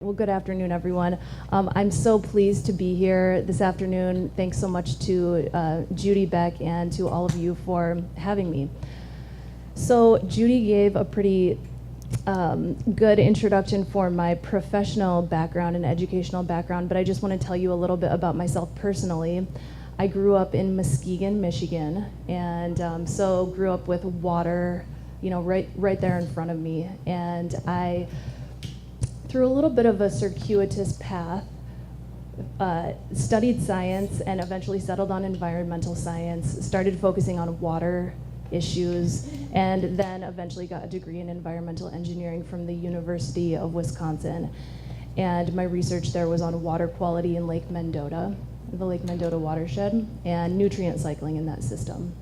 Well, good afternoon, everyone. I'm so pleased to be here this afternoon. Thanks so much to Judy, Beck, and to all of you for having me. So Judy gave a pretty good introduction for my professional background and educational background, but I just want to tell you a little bit about myself personally. I grew up in Muskegon, Michigan, and so grew up with water, right there in front of me. And I, through a little bit of a circuitous path, studied science and eventually settled on environmental science, started focusing on water issues, and then eventually got a degree in environmental engineering from the University of Wisconsin. And my research there was on water quality in Lake Mendota, the Lake Mendota watershed, and nutrient cycling in that system.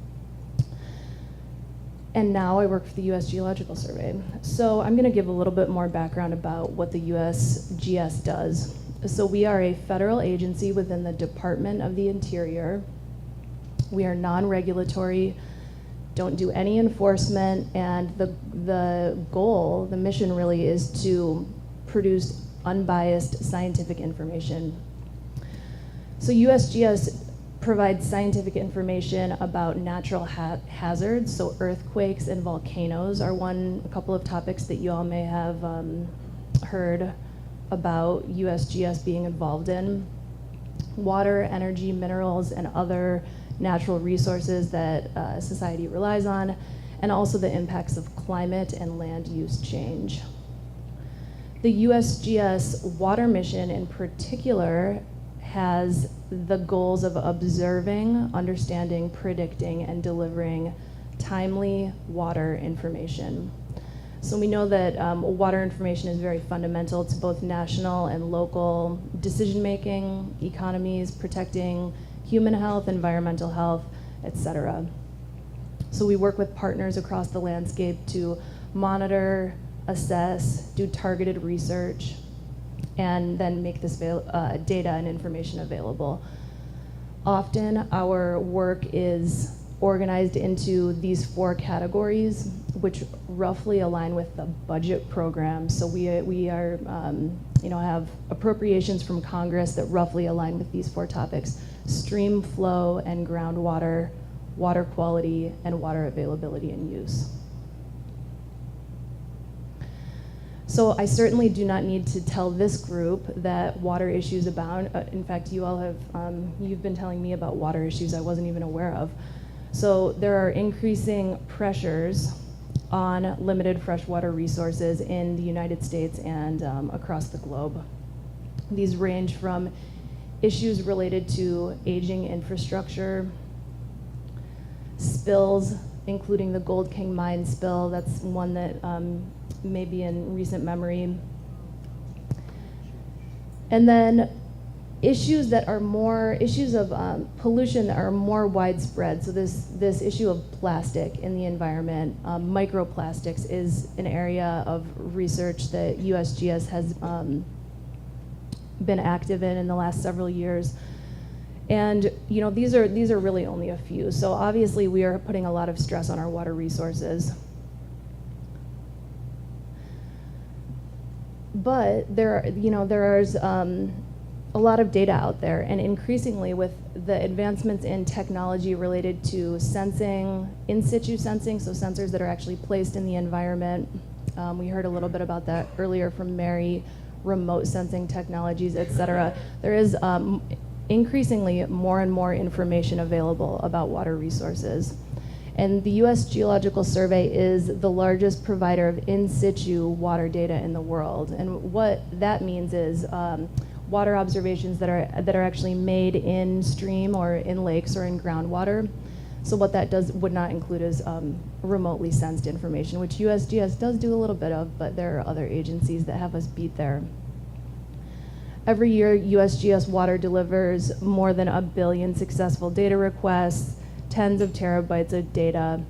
And now I work for the US Geological Survey. So I'm going to give a little bit more background about what the USGS does. So we are a federal agency within the Department of the Interior. We are non-regulatory, don't do any enforcement, and the goal, the mission really, is to produce unbiased scientific information. So USGS provides scientific information about natural hazards. So earthquakes and volcanoes are a couple of topics that you all may have heard about USGS being involved in. Water, energy, minerals, and other natural resources that society relies on, and also the impacts of climate and land use change. The USGS water mission in particular has the goals of observing, understanding, predicting, and delivering timely water information. So we know that water information is very fundamental to both national and local decision-making, economies, protecting human health, environmental health, etc. So we work with partners across the landscape to monitor, assess, do targeted research, and then make this data and information available. Often our work is organized into these 4 categories, which roughly align with the budget program. So we are have appropriations from Congress that roughly align with these 4 topics: stream flow and groundwater, water quality, and water availability and use. So I certainly do not need to tell this group that water issues abound. In fact, you all have, you've been telling me about water issues I wasn't even aware of. So there are increasing pressures on limited freshwater resources in the United States and across the globe. These range from issues related to aging infrastructure, spills, including the Gold King mine spill. That's one that maybe in recent memory. And then issues of pollution that are more widespread. So this issue of plastic in the environment, microplastics, is an area of research that USGS has been active in the last several years. And these are really only a few. So obviously we are putting a lot of stress on our water resources. But there's a lot of data out there, and increasingly with the advancements in technology related to sensing, in situ sensing, so sensors that are actually placed in the environment. We heard a little bit about that earlier from Mary, remote sensing technologies, etc. There is increasingly more and more information available about water resources. And the US Geological Survey is the largest provider of in situ water data in the world. And what that means is water observations that are actually made in stream or in lakes or in groundwater. So what that would not include is remotely sensed information, which USGS does do a little bit of, but there are other agencies that have us beat there. Every year, USGS Water delivers more than 1 billion successful data requests, tens of terabytes of data.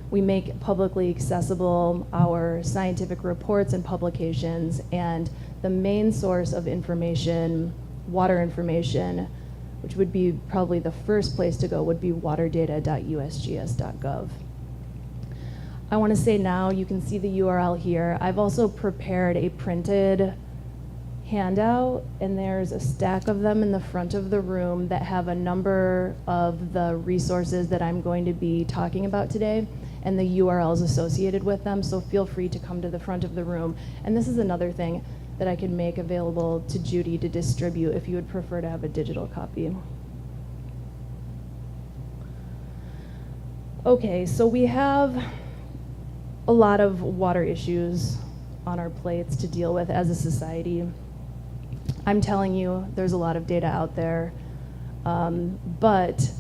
We make publicly accessible our scientific reports and publications, and the main source of information, water information, which would be probably the first place to go, would be waterdata.usgs.gov. I want to say now, you can see the URL here. I've also prepared a printed handout, and there's a stack of them in the front of the room that have a number of the resources that I'm going to be talking about today and the URLs associated with them, so feel free to come to the front of the room. And this is another thing that I can make available to Judy to distribute if you would prefer to have a digital copy. Okay, so we have a lot of water issues on our plates to deal with as a society. I'm telling you, there's a lot of data out there, but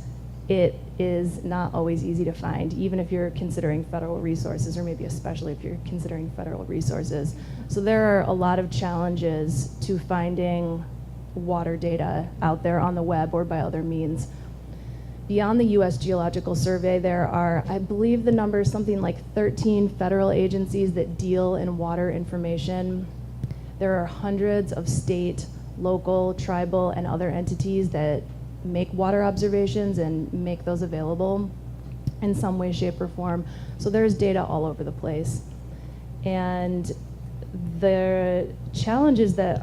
it is not always easy to find, even if you're considering federal resources, or maybe especially if you're considering federal resources. So there are a lot of challenges to finding water data out there on the web or by other means. Beyond the US Geological Survey, there are, I believe the number is something like 13 federal agencies that deal in water information. There are hundreds of state, local, tribal, and other entities that make water observations and make those available in some way, shape, or form. So there's data all over the place. And the challenges that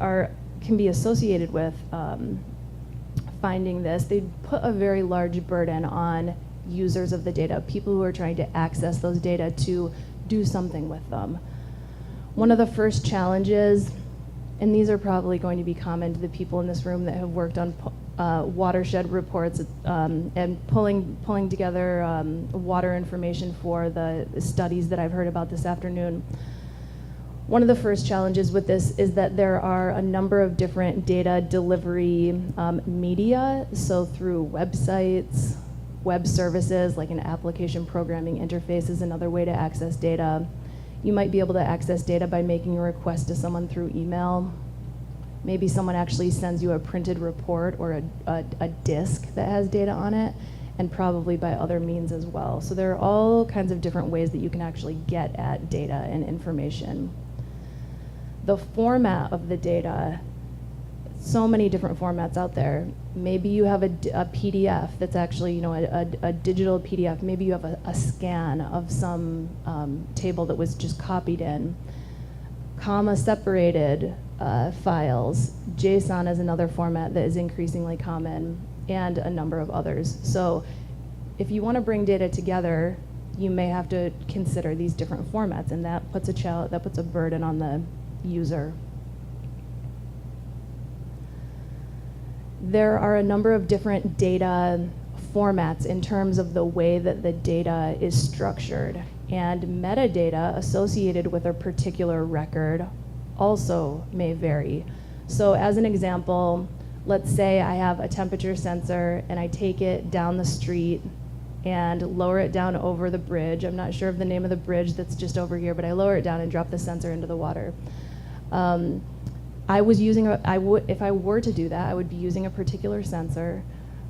can be associated with finding this, they put a very large burden on users of the data, people who are trying to access those data to do something with them. One of the first challenges, and these are probably going to be common to the people in this room that have worked on watershed reports and pulling together water information for the studies that I've heard about this afternoon. One of the first challenges with this is that there are a number of different data delivery media, so through websites, web services, like an application programming interface is another way to access data. You might be able to access data by making a request to someone through email. Maybe someone actually sends you a printed report or a disk that has data on it, and probably by other means as well. So there are all kinds of different ways that you can actually get at data and information. The format of the data, so many different formats out there. Maybe you have a PDF that's actually, a digital PDF. Maybe you have a scan of some table that was just copied in. Comma-separated files. JSON is another format that is increasingly common, and a number of others. So if you want to bring data together, you may have to consider these different formats, and that puts a burden on the user. There are a number of different data formats in terms of the way that the data is structured, and metadata associated with a particular record also may vary. So as an example, let's say I have a temperature sensor and I take it down the street and lower it down over the bridge. I'm not sure of the name of the bridge that's just over here, but I lower it down and drop the sensor into the water. If I were to do that, I would be using a particular sensor.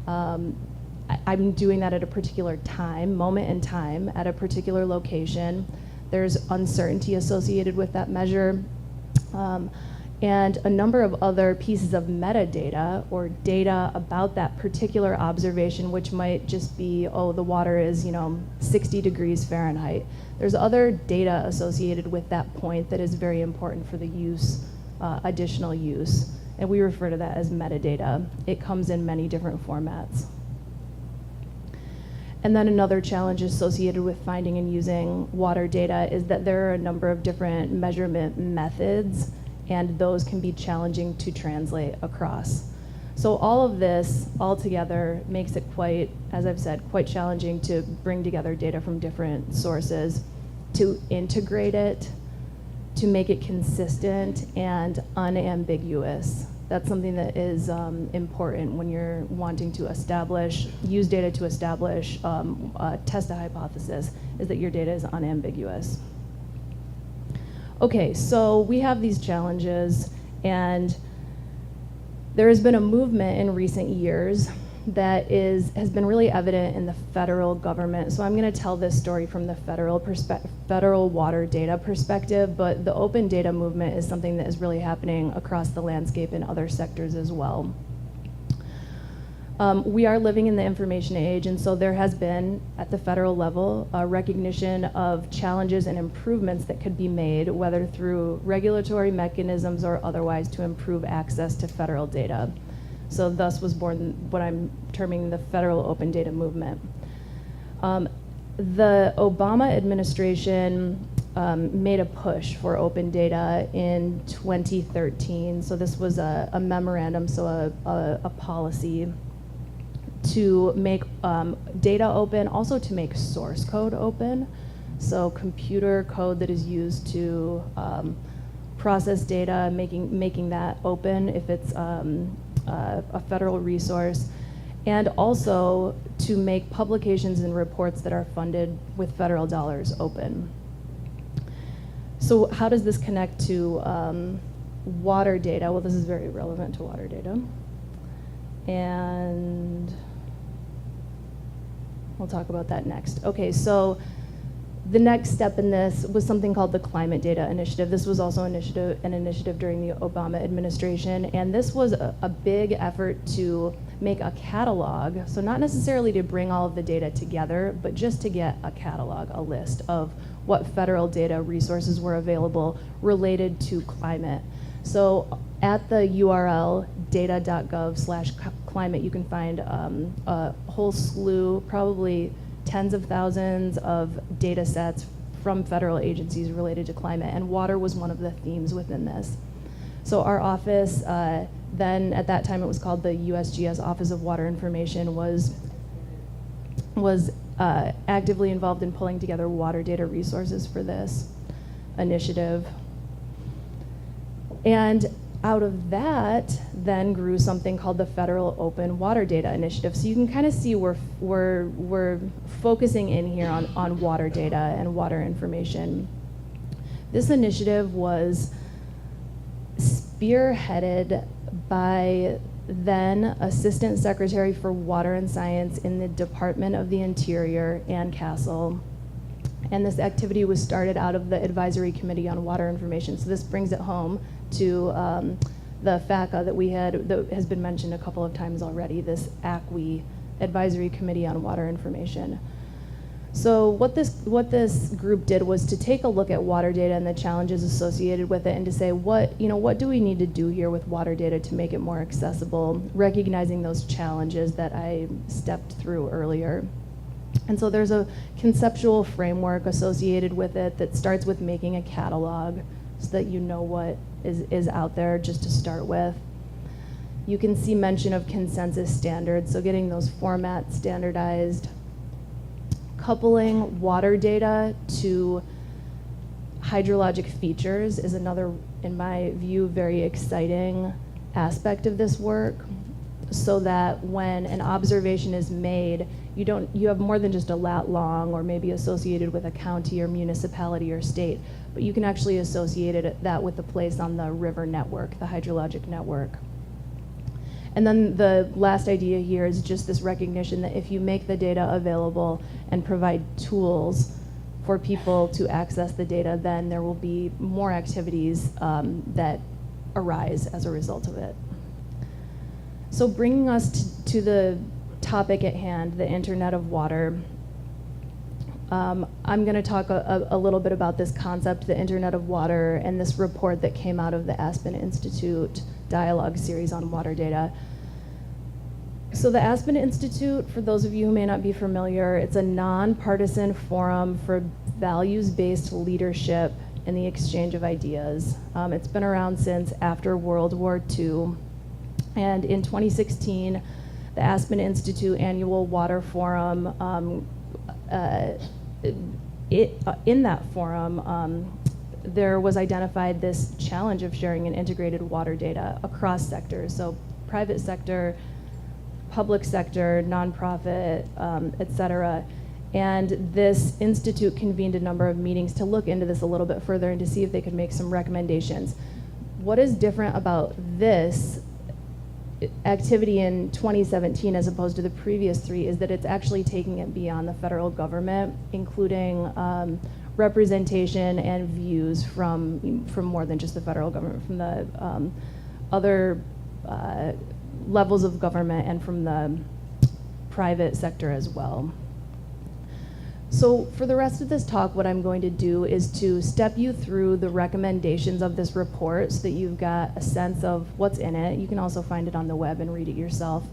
I'm doing that at a particular moment in time, at a particular location. There's uncertainty associated with that measure. And a number of other pieces of metadata or data about that particular observation, which might just be, the water is 60 degrees Fahrenheit. There's other data associated with that point that is very important for the use, additional use, and we refer to that as metadata. It comes in many different formats. And then another challenge associated with finding and using water data is that there are a number of different measurement methods, and those can be challenging to translate across. So all of this all together makes it quite, as I've said, quite challenging to bring together data from different sources, to integrate it, to make it consistent and unambiguous. That's something that is important when you're wanting to use data to establish, test a hypothesis, is that your data is unambiguous. Okay, so we have these challenges, and there has been a movement in recent years that has been really evident in the federal government. So I'm going to tell this story from the federal water data perspective, but the open data movement is something that is really happening across the landscape in other sectors as well. We are living in the information age, and so there has been, at the federal level, a recognition of challenges and improvements that could be made, whether through regulatory mechanisms or otherwise, to improve access to federal data. So thus was born what I'm terming the federal open data movement. The Obama administration made a push for open data in 2013. So this was a memorandum, so a policy to make data open, also to make source code open. So computer code that is used to process data, making that open if it's a federal resource, and also to make publications and reports that are funded with federal dollars open. So how does this connect to water data? Well, this is very relevant to water data. And we'll talk about that next. Okay, so the next step in this was something called the Climate Data Initiative. This was also an initiative during the Obama administration, and this was a big effort to make a catalog, so not necessarily to bring all of the data together, but just to get a catalog, a list of what federal data resources were available related to climate. So at the URL data.gov/climate, you can find a whole slew, probably tens of thousands of data sets from federal agencies related to climate, and water was one of the themes within this. So our office, then at that time it was called the USGS Office of Water Information, was actively involved in pulling together water data resources for this initiative. And out of that then grew something called the Federal Open Water Data Initiative. So you can kind of see we're focusing in here on water data and water information. This initiative was spearheaded by then Assistant Secretary for Water and Science in the Department of the Interior, Ann Castle. And this activity was started out of the Advisory Committee on Water Information. So this brings it home to the FACA that has been mentioned a couple of times already, this ACWI, Advisory Committee on Water Information. So what this group did was to take a look at water data and the challenges associated with it, and to say what do we need to do here with water data to make it more accessible, recognizing those challenges that I stepped through earlier. And so there's a conceptual framework associated with it that starts with making a catalog so that you know what is out there just to start with. You can see mention of consensus standards, so getting those formats standardized. Coupling water data to hydrologic features is another, in my view, very exciting aspect of this work, so that when an observation is made, you have more than just a lat long or maybe associated with a county or municipality or state, but you can actually associate that with the place on the river network, the hydrologic network. And then the last idea here is just this recognition that if you make the data available and provide tools for people to access the data, then there will be more activities that arise as a result of it. So bringing us to the topic at hand, the Internet of Water, I'm going to talk a little bit about this concept, the Internet of Water, and this report that came out of the Aspen Institute dialogue series on water data. So the Aspen Institute, for those of you who may not be familiar, it's a nonpartisan forum for values-based leadership and the exchange of ideas. It's been around since after World War II. And in 2016, the Aspen Institute Annual Water Forum, in that forum, there was identified this challenge of sharing an integrated water data across sectors, so private sector, public sector, nonprofit, et cetera. And this institute convened a number of meetings to look into this a little bit further and to see if they could make some recommendations. What is different about this activity in 2017 as opposed to the previous three is that it's actually taking it beyond the federal government, including representation and views from more than just the federal government, from the other levels of government and from the private sector as well. So for the rest of this talk, what I'm going to do is to step you through the recommendations of this report so that you've got a sense of what's in it. You can also find it on the web and read it yourself.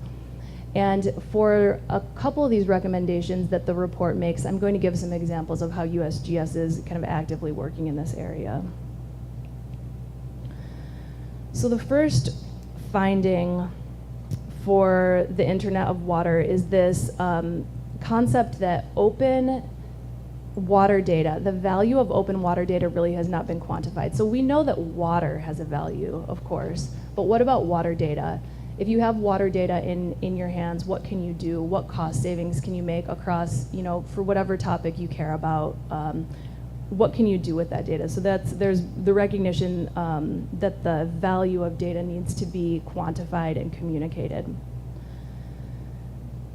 And for a couple of these recommendations that the report makes, I'm going to give some examples of how USGS is kind of actively working in this area. So the first finding for the Internet of Water is this concept that open water data, the value of open water data really has not been quantified. So we know that water has a value, of course, but what about water data? If you have water data in your hands, what can you do? What cost savings can you make across, for whatever topic you care about? What can you do with that data? So there's the recognition that the value of data needs to be quantified and communicated.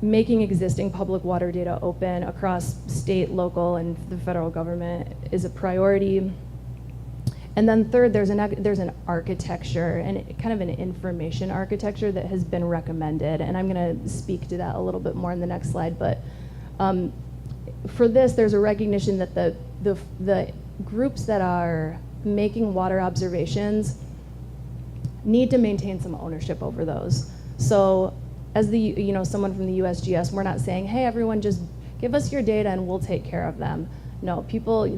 Making existing public water data open across state, local, and the federal government is a priority. And then third, there's an architecture and kind of an information architecture that has been recommended. And I'm going to speak to that a little bit more in the next slide. But for this, there's a recognition that the groups that are making water observations need to maintain some ownership over those. So as someone from the USGS, we're not saying, hey, everyone, just give us your data and we'll take care of them. No,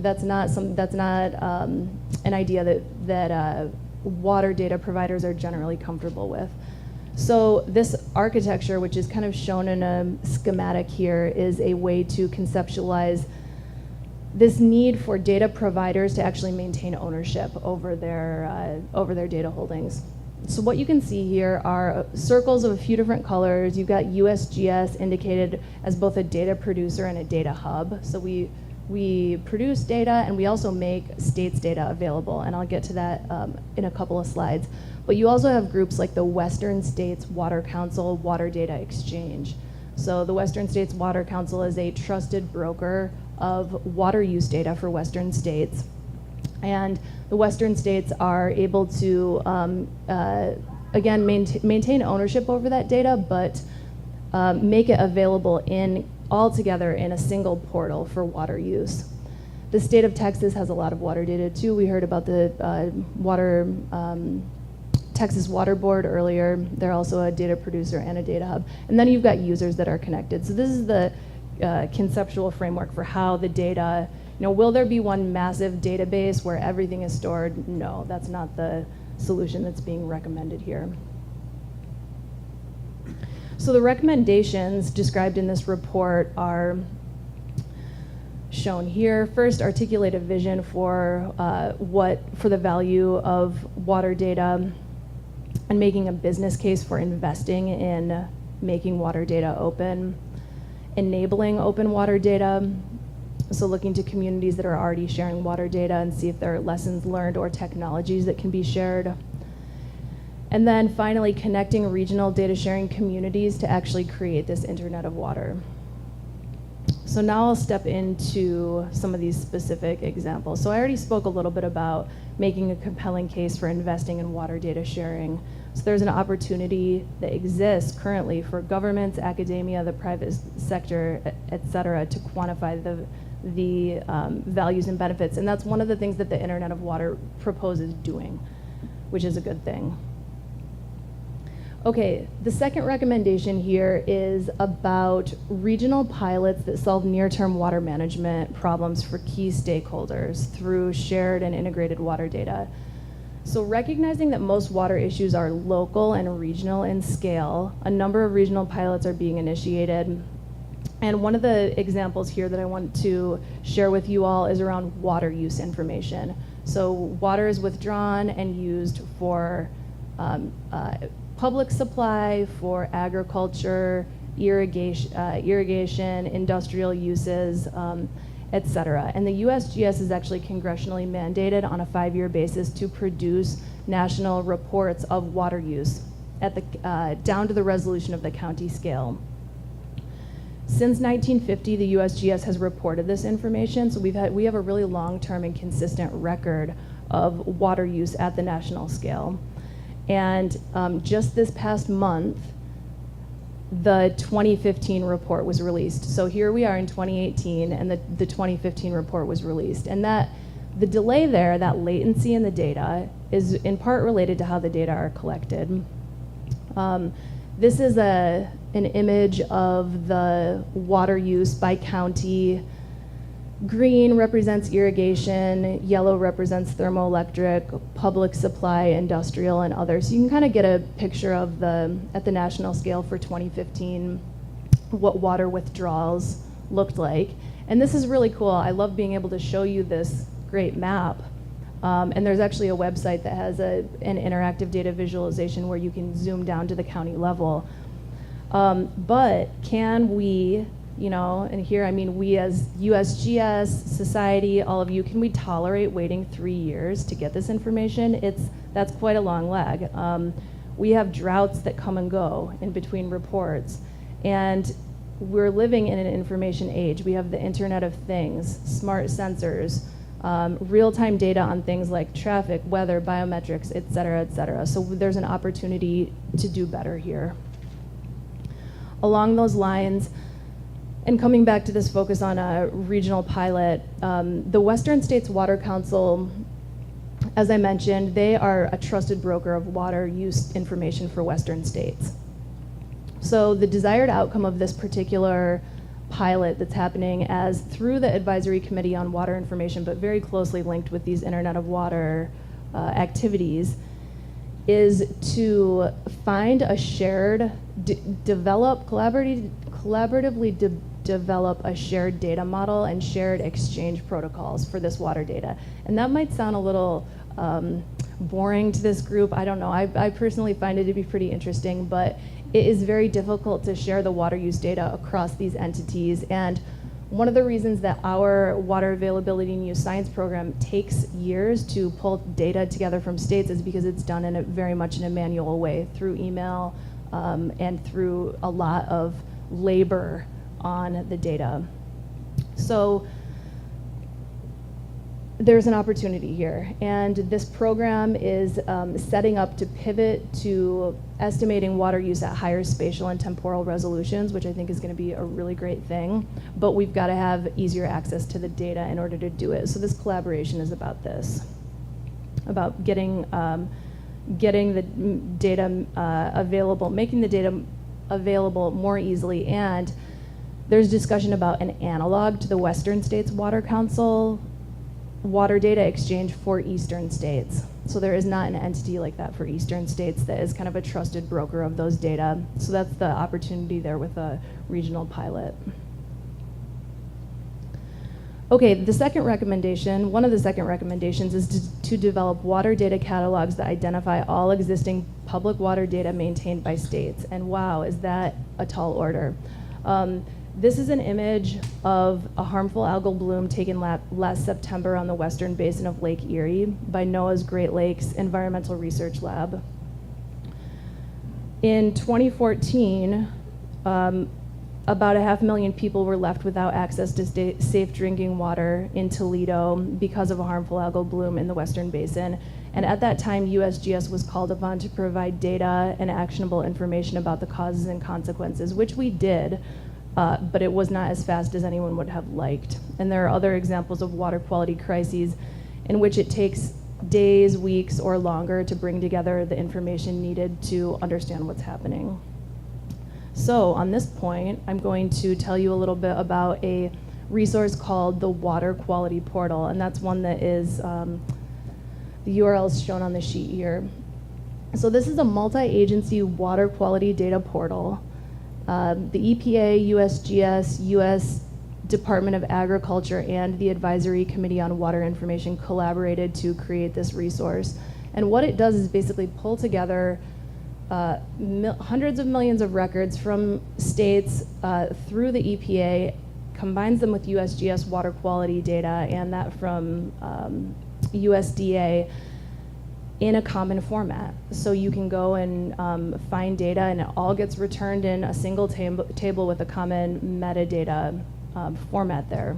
that's not an idea that water data providers are generally comfortable with. So this architecture, which is kind of shown in a schematic here, is a way to conceptualize this need for data providers to actually maintain ownership over their data holdings. So what you can see here are circles of a few different colors. You've got USGS indicated as both a data producer and a data hub. So we produce data and we also make states data available, and I'll get to that in a couple of slides. But you also have groups like the Western States Water Council Water Data Exchange. So the Western States Water Council is a trusted broker of water use data for Western states. And the Western states are able to, again, maintain ownership over that data, but make it available all together in a single portal for water use. The state of Texas has a lot of water data too. We heard about the Texas Water Board earlier. They're also a data producer and a data hub. And then you've got users that are connected. So this is the conceptual framework for how the data, will there be one massive database where everything is stored? No, that's not the solution that's being recommended here. So the recommendations described in this report are shown here. First, articulate a vision for the value of water data and making a business case for investing in making water data open, enabling open water data, so looking to communities that are already sharing water data and see if there are lessons learned or technologies that can be shared. And then finally, connecting regional data sharing communities to actually create this Internet of Water. So now I'll step into some of these specific examples. So I already spoke a little bit about making a compelling case for investing in water data sharing. So there's an opportunity that exists currently for governments, academia, the private sector, et cetera, to quantify the values and benefits. And that's one of the things that the Internet of Water proposes doing, which is a good thing. Okay, the second recommendation here is about regional pilots that solve near-term water management problems for key stakeholders through shared and integrated water data. So recognizing that most water issues are local and regional in scale, a number of regional pilots are being initiated. And one of the examples here that I want to share with you all is around water use information. So water is withdrawn and used for public supply, for agriculture, irrigation, industrial uses, et cetera. And the USGS is actually congressionally mandated on a 5-year basis to produce national reports of water use at the down to the resolution of the county scale. Since 1950, the USGS has reported this information, so we have a really long-term and consistent record of water use at the national scale. And just this past month, the 2015 report was released. So here we are in 2018, and the 2015 report was released. And that the delay there, that latency in the data, is in part related to how the data are collected. This is an image of the water use by county. Green represents irrigation, yellow represents thermoelectric, public supply, industrial, and others. So you can kind of get a picture of at the national scale for 2015, what water withdrawals looked like. And this is really cool. I love being able to show you this great map. And there's actually a website that has an interactive data visualization where you can zoom down to the county level. But can we, and here I mean we as USGS, society, all of you, can we tolerate waiting 3 years to get this information? That's quite a long lag. We have droughts that come and go in between reports. And we're living in an information age. We have the Internet of Things, smart sensors, real-time data on things like traffic, weather, biometrics, et cetera, et cetera. So there's an opportunity to do better here. Along those lines, and coming back to this focus on a regional pilot, the Western States Water Council, as I mentioned, they are a trusted broker of water use information for Western states. So the desired outcome of this particular pilot that's happening as through the Advisory Committee on Water Information, but very closely linked with these Internet of Water activities, is to find a shared, collaboratively develop a shared data model and shared exchange protocols for this water data. And that might sound a little boring to this group. I don't know. I personally find it to be pretty interesting, but it is very difficult to share the water use data across these entities. And one of the reasons that our water availability and use science program takes years to pull data together from states is because it's done in very much in a manual way, through email and through a lot of labor on the data. So there's an opportunity here, and this program is setting up to pivot to estimating water use at higher spatial and temporal resolutions, which I think is going to be a really great thing, but we've got to have easier access to the data in order to do it. So this collaboration is about this, about getting the data available, making the data available more easily. And there's discussion about an analog to the Western States Water Council water data exchange for Eastern states. So there is not an entity like that for Eastern states that is kind of a trusted broker of those data. So that's the opportunity there with a regional pilot. Okay, the second recommendation, one of the second recommendations is to develop water data catalogs that identify all existing public water data maintained by states. And wow, is that a tall order. This is an image of a harmful algal bloom taken last September on the western basin of Lake Erie by NOAA's Great Lakes Environmental Research Lab. In 2014, about 500,000 people were left without access to safe drinking water in Toledo because of a harmful algal bloom in the western basin. And at that time, USGS was called upon to provide data and actionable information about the causes and consequences, which we did. But it was not as fast as anyone would have liked. And there are other examples of water quality crises in which it takes days, weeks, or longer to bring together the information needed to understand what's happening. So on this point, I'm going to tell you a little bit about a resource called the Water Quality Portal, and that's one that is, the URL is shown on the sheet here. So this is a multi-agency water quality data portal. The EPA, USGS, US Department of Agriculture, and the Advisory Committee on Water Information collaborated to create this resource. And what it does is basically pull together hundreds of millions of records from states through the EPA, combines them with USGS water quality data and that from USDA, in a common format. So you can go and find data, and it all gets returned in a single table with a common metadata format there.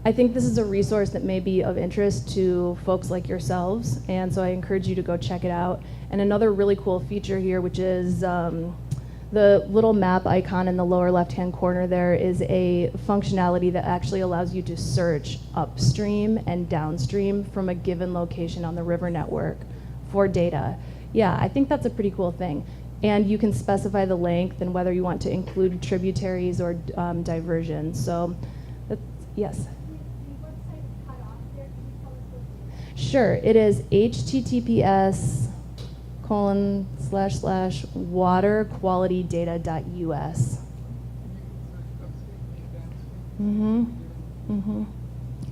I think this is a resource that may be of interest to folks like yourselves, and so I encourage you to go check it out. And another really cool feature here, which is the little map icon in the lower left-hand corner there, is a functionality that actually allows you to search upstream and downstream from a given location on the river network for data. Yeah, I think that's a pretty cool thing. And you can specify the length and whether you want to include tributaries or diversions. So, yes? Sure, it is https://waterqualitydata.us.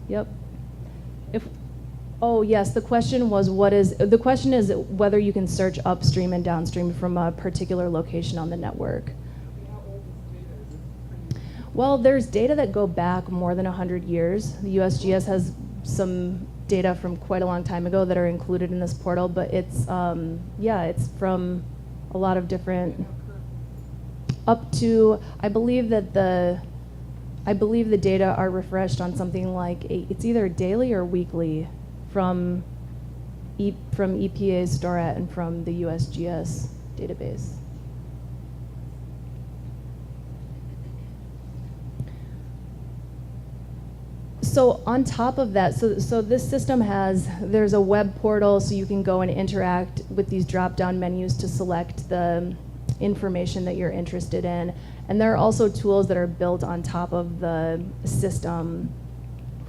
Yep. Oh yes, the question is whether you can search upstream and downstream from a particular location on the network. Well, there's data that go back more than 100 years. The USGS has some data from quite a long time ago that are included in this portal, but it's it's from a lot of different, up to, I believe the data are refreshed on something like it's either daily or weekly from EPA's STORAT and from the USGS database. So on top of that, so this system there's a web portal, so you can go and interact with these drop-down menus to select the information that you're interested in. And there are also tools that are built on top of the system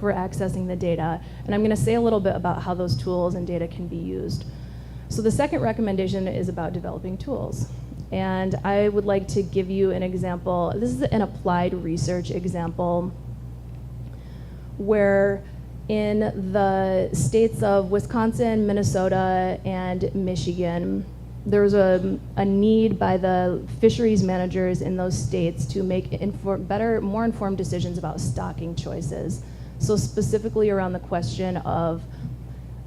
for accessing the data. And I'm going to say a little bit about how those tools and data can be used. So the second recommendation is about developing tools. And I would like to give you an example. This is an applied research example where in the states of Wisconsin, Minnesota, and Michigan, there was a need by the fisheries managers in those states to make more informed decisions about stocking choices. So specifically around the question of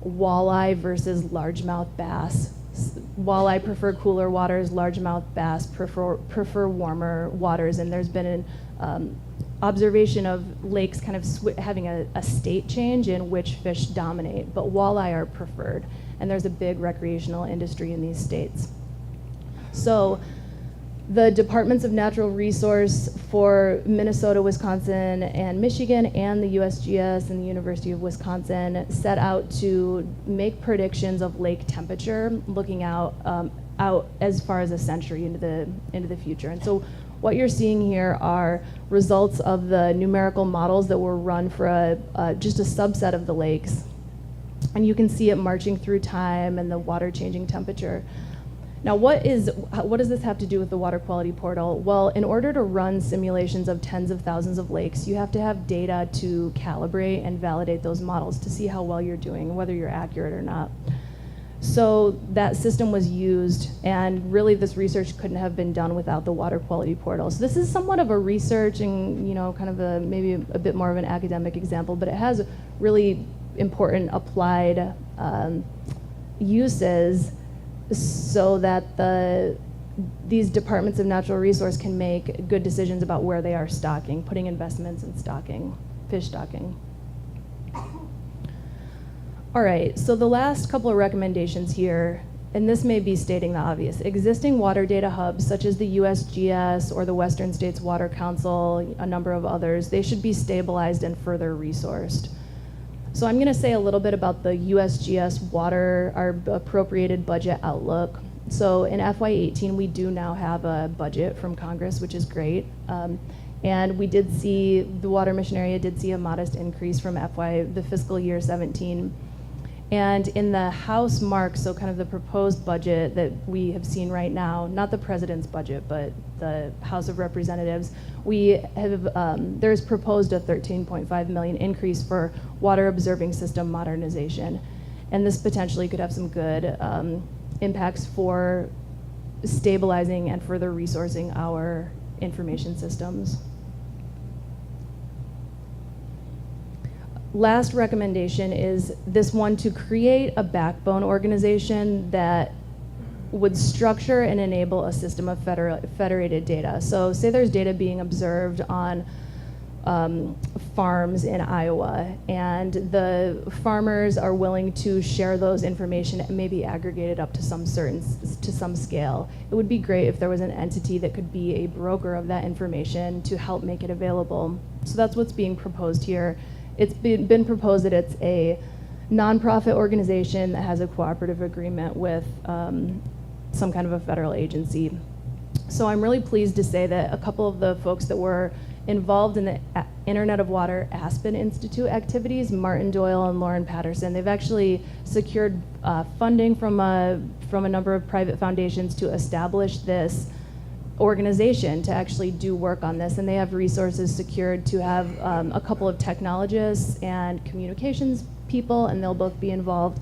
walleye versus largemouth bass. Walleye prefer cooler waters, largemouth bass prefer warmer waters, and there's been an observation of lakes kind of having a state change in which fish dominate, but walleye are preferred, and there's a big recreational industry in these states. So the Departments of Natural Resource for Minnesota, Wisconsin, and Michigan, and the USGS and the University of Wisconsin set out to make predictions of lake temperature, looking out as far as a century into the future. And so what you're seeing here are results of the numerical models that were run for just a subset of the lakes. And you can see it marching through time and the water changing temperature. Now, what does this have to do with the water quality portal? Well, in order to run simulations of tens of thousands of lakes, you have to have data to calibrate and validate those models to see how well you're doing, whether you're accurate or not. So that system was used, and really this research couldn't have been done without the water quality portal. So this is somewhat of a research and kind of maybe a bit more of an academic example, but it has really important applied uses so that these departments of natural resource can make good decisions about where they are stocking, putting investments in stocking, fish stocking. All right, so the last couple of recommendations here, and this may be stating the obvious, existing water data hubs such as the USGS or the Western States Water Council, a number of others, they should be stabilized and further resourced. So I'm gonna say a little bit about the USGS Water, our appropriated budget outlook. So in FY18, we do now have a budget from Congress, which is great. And we did see, the water mission area did see a modest increase from the fiscal year 17. And in the House mark, so kind of the proposed budget that we have seen right now, not the president's budget, but the House of Representatives, we have, there's proposed a $13.5 million increase for water observing system modernization. And this potentially could have some good impacts for stabilizing and further resourcing our information systems. Last recommendation is this one, to create a backbone organization that would structure and enable a system of federated data. So say there's data being observed on farms in Iowa, and the farmers are willing to share those information and maybe aggregate it up to some scale. It would be great if there was an entity that could be a broker of that information to help make it available. So that's what's being proposed here. It's been proposed that it's a nonprofit organization that has a cooperative agreement with some kind of a federal agency. So I'm really pleased to say that a couple of the folks that were involved in the Internet of Water Aspen Institute activities, Martin Doyle and Lauren Patterson, they've actually secured funding from a number of private foundations to establish this organization to actually do work on this, and they have resources secured to have a couple of technologists and communications people, and they'll both be involved.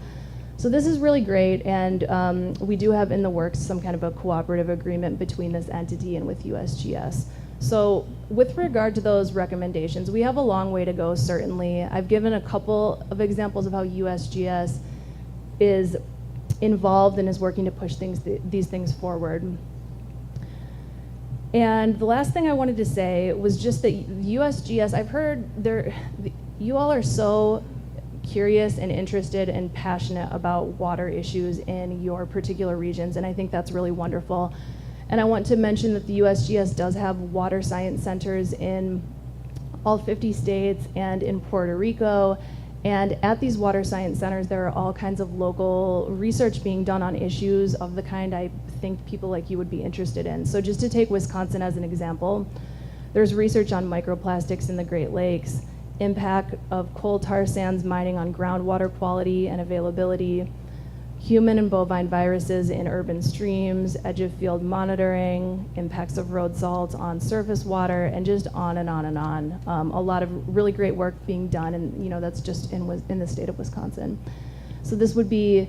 So this is really great, and we do have in the works some kind of a cooperative agreement between this entity and with USGS. So with regard to those recommendations, we have a long way to go, certainly. I've given a couple of examples of how USGS is involved and is working to push these things forward. And the last thing I wanted to say was just that USGS, I've heard you all are so curious and interested and passionate about water issues in your particular regions, and I think that's really wonderful. And I want to mention that the USGS does have water science centers in all 50 states and in Puerto Rico. And at these water science centers, there are all kinds of local research being done on issues of the kind I think people like you would be interested in. So just to take Wisconsin as an example, there's research on microplastics in the Great Lakes, impact of coal tar sands mining on groundwater quality and availability, human and bovine viruses in urban streams, edge of field monitoring, impacts of road salt on surface water, and just on and on and on. A lot of really great work being done, and that's just in the state of Wisconsin. So this would be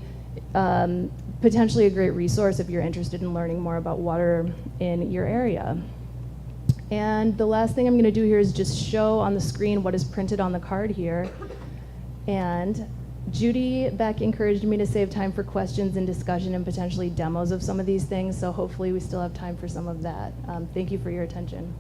potentially a great resource if you're interested in learning more about water in your area. And the last thing I'm going to do here is just show on the screen what is printed on the card here. And Judy Beck encouraged me to save time for questions and discussion and potentially demos of some of these things, so hopefully we still have time for some of that. Thank you for your attention.